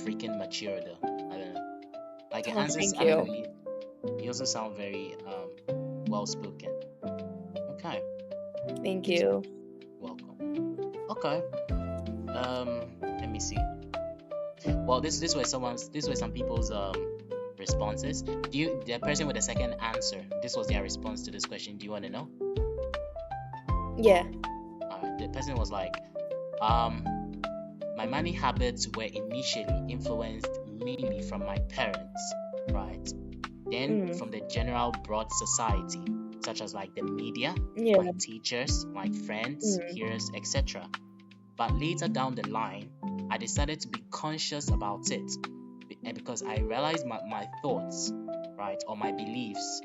freaking mature though. I don't know. Like your Oh, answers, thank I don't know. you. You also sound very well spoken. Okay, Thank so you. welcome. Okay. Let me see. Well, this was some people's responses. The person with the second answer, this was their response to this question. Do you want to know? Yeah. The person was like, my money habits were initially influenced mainly from my parents, right? Then from the general broad society, such as like the media, Yeah. my teachers, my friends, peers, etc. But later down the line, I decided to be conscious about it, and because I realized my thoughts, right, or my beliefs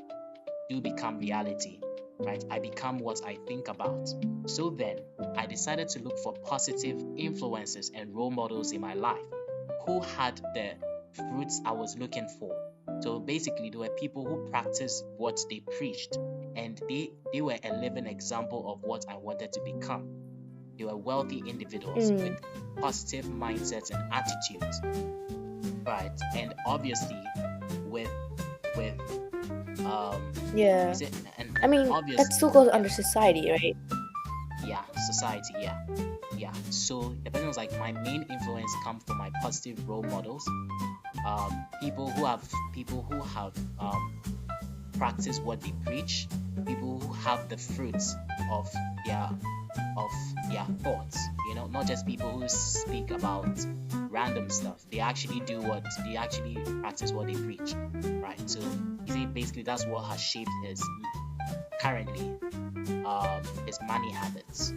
do become reality, right? I become what I think about. So then I decided to look for positive influences and role models in my life who had the fruits I was looking for. So basically, there were people who practiced what they preached, and they were a living example of what I wanted to become. They were wealthy individuals with positive mindsets and attitudes, right? And obviously, with Yeah. and I mean, obviously, that still goes under society, right? yeah, society, yeah. So the person was like, my main influence comes from my positive role models, people who have practiced what they preach, people who have the fruits of their thoughts. You know, not just people who speak about random stuff. They actually practice what they preach, right? So you see, basically that's what has shaped his currently his money habits.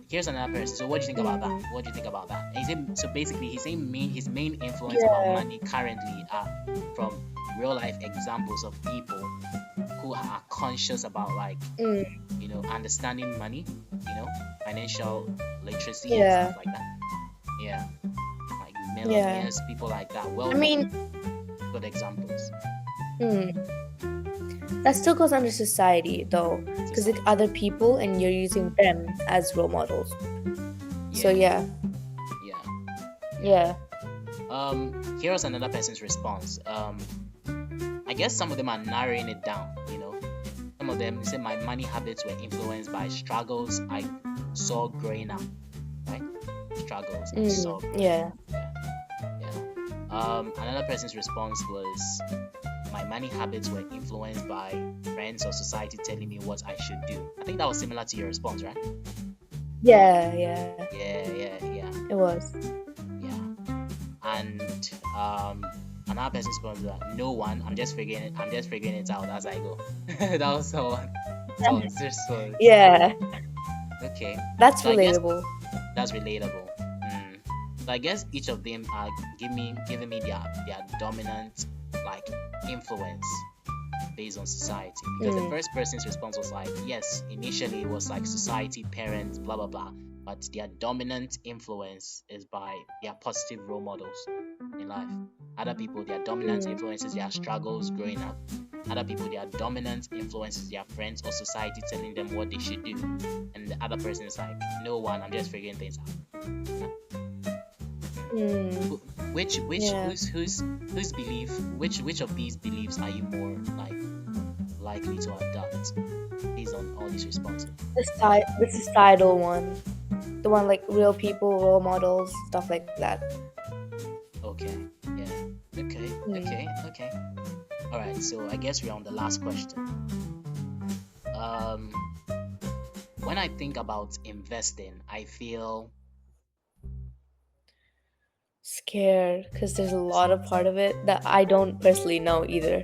Here's another person. So what do you think about that? What do you think about that? So basically he's saying his main influence about money currently are from real life examples of people who are conscious about, like, you know, understanding money, you know, financial literacy and stuff like that. Yeah, like millionaires, people like that. Well, I mean, good examples. That still goes under society though, because it's other people and you're using them as role models. So yeah. Here's another person's response. I guess some of them are narrowing it down, you know. Some of them say my money habits were influenced by struggles I saw growing up, right? Struggles I saw growing up. Another person's response was, my money habits were influenced by friends or society telling me what I should do. I think that was similar to your response, right? Yeah. It was. Yeah. And another person's response was, no one. I'm just figuring it out as I go. That was so one. Yeah. Okay. That's so relatable. That's relatable. So I guess each of them are giving me their dominant, like, influence based on society. Because the first person's response was like, yes, initially it was like society, parents, blah blah blah, but their dominant influence is by their positive role models in life. Other people, their dominant influences their struggles growing up. Other people, their dominant influences their friends or society telling them what they should do. And the other person is like, no one, I'm just figuring things out. Which of these beliefs are you more likely to adopt based on all these responses? The societal one, the one like real people, role models, stuff like that. Okay. All right. So I guess we're on the last question. When I think about investing, I feel scared because there's a lot of part of it that I don't personally know either.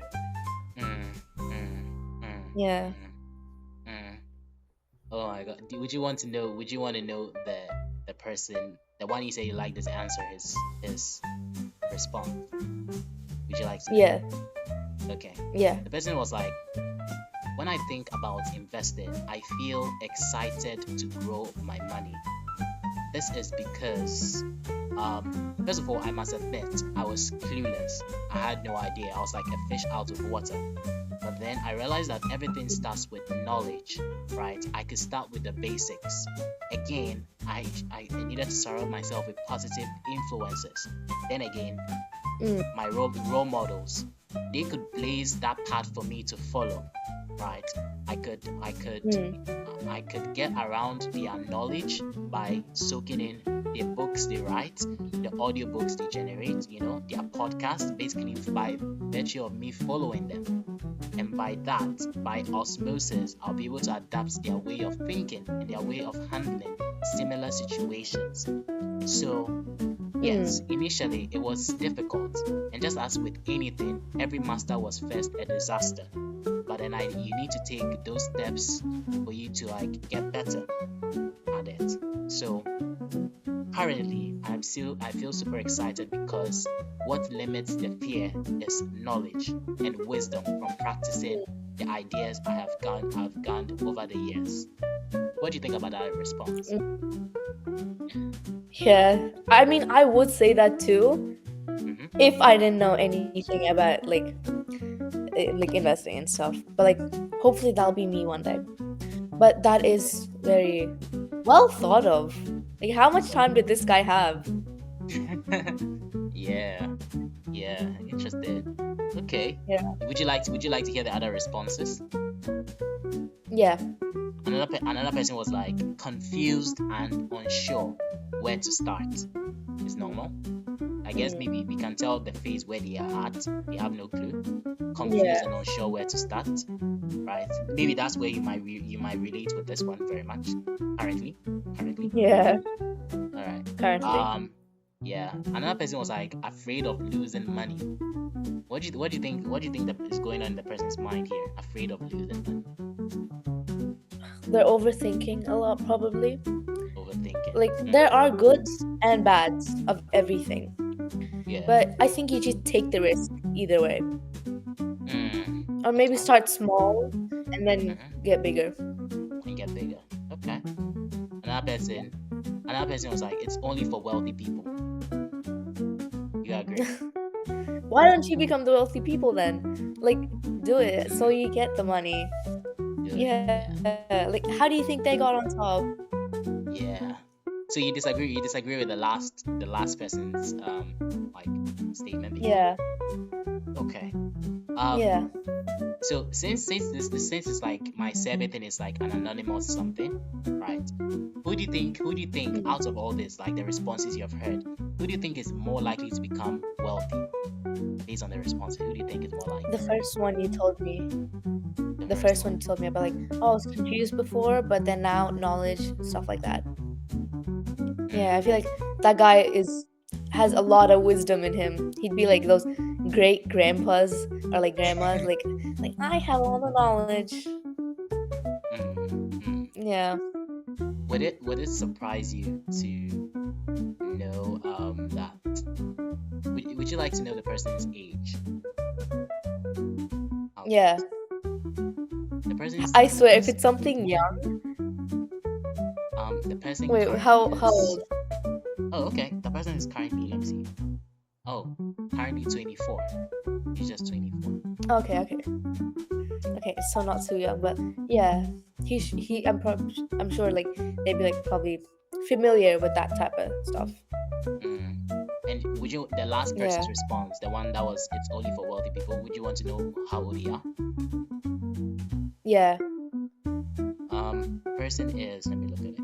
Oh my god! Would you want to know the person, the one you say you like this answer, his response? Would you like to know? Yeah. Okay. Yeah. The person was like, when I think about investing, I feel excited to grow my money. This is because First of all, I must admit I was clueless. I had no idea. I was like a fish out of water. But then I realized that everything starts with knowledge, right? I could start with the basics. Again, I needed to surround myself with positive influences. Then again, my role models, they could blaze that path for me to follow, right? I could get around their knowledge by soaking in their books they write, the audiobooks they generate, their podcast, basically by virtue of me following them. And by that, by osmosis, I'll be able to adapt their way of thinking and their way of handling similar situations. So, yes, initially it was difficult. And just as with anything, every master was first a disaster. But then you need to take those steps for you to get better at it. So currently I feel super excited because what limits the fear is knowledge and wisdom from practicing the ideas I've gained over the years. What do you think about that response? Yeah, I mean, I would say that too, if I didn't know anything about like investing and stuff. But hopefully that'll be me one day. But that is very well thought of. How much time did this guy have? Yeah, interested. Okay. Yeah. Would you like to hear the other responses? Yeah. Another person was confused and unsure where to start. It's normal. I guess maybe we can tell the phase where they are at. They have no clue, confused and unsure where to start. Right? Maybe that's where you might relate with this one very much. Currently. Yeah. All right. Currently. Yeah. Another person was afraid of losing money. What do you think that is going on in the person's mind here? Afraid of losing money. They're overthinking a lot, probably. Overthinking. There are goods and bads of everything. Yeah. But I think you should take the risk either way. Or maybe start small and then get bigger. Okay. Another person was it's only for wealthy people. You agree? Why don't you become the wealthy people then? Do it so you get the money. Yeah. How do you think they got on top? Yeah. So you disagree with the last person's statement? Yeah. Okay. Yeah. So since it's my survey thing is an anonymous something, right? Who do you think out of all this, the responses you have heard, who do you think is more likely to become wealthy based on the responses? Who do you think is more likely? The first one you told me. The first one you told me about I was confused before, but then now knowledge, stuff like that. Yeah, I feel like that guy has a lot of wisdom in him. He'd be like those great grandpas or grandmas, I have all the knowledge. Yeah. Would it surprise you to know that? Would you like to know the person's age? Yeah. The person's. I swear, if it's something young. The person. Wait, how old? Oh, okay. The person is currently, let me see. Oh, currently 24. He's just 24. Okay, so not too young, but yeah, I'm sure they'd be probably familiar with that type of stuff. And would you, the last person's response, the one that was it's only for wealthy people, would you want to know how old they are? Yeah. Person is, let me look at it.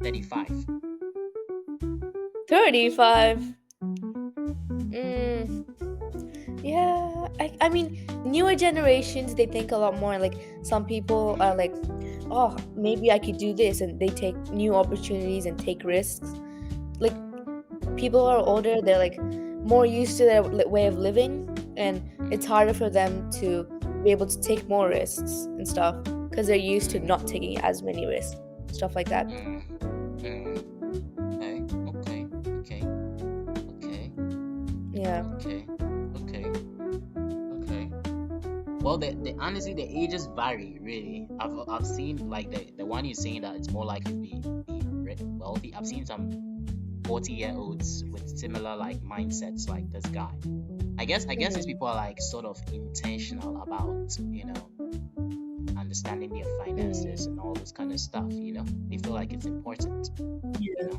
35. 35. Yeah, I mean, newer generations, they think a lot more. Some people are oh, maybe I could do this, and they take new opportunities and take risks. People who are older, they're more used to their way of living, and it's harder for them to be able to take more risks and stuff because they're used to not taking as many risks, stuff like that. Yeah. Okay. Well, honestly, the ages vary really. I've seen the one you're saying that it's more likely to be wealthy. I've seen some 40-year-olds with similar like mindsets like this guy. I guess these people are like sort of intentional about, understanding their finances and all this kind of stuff. They feel like it's important. Yeah.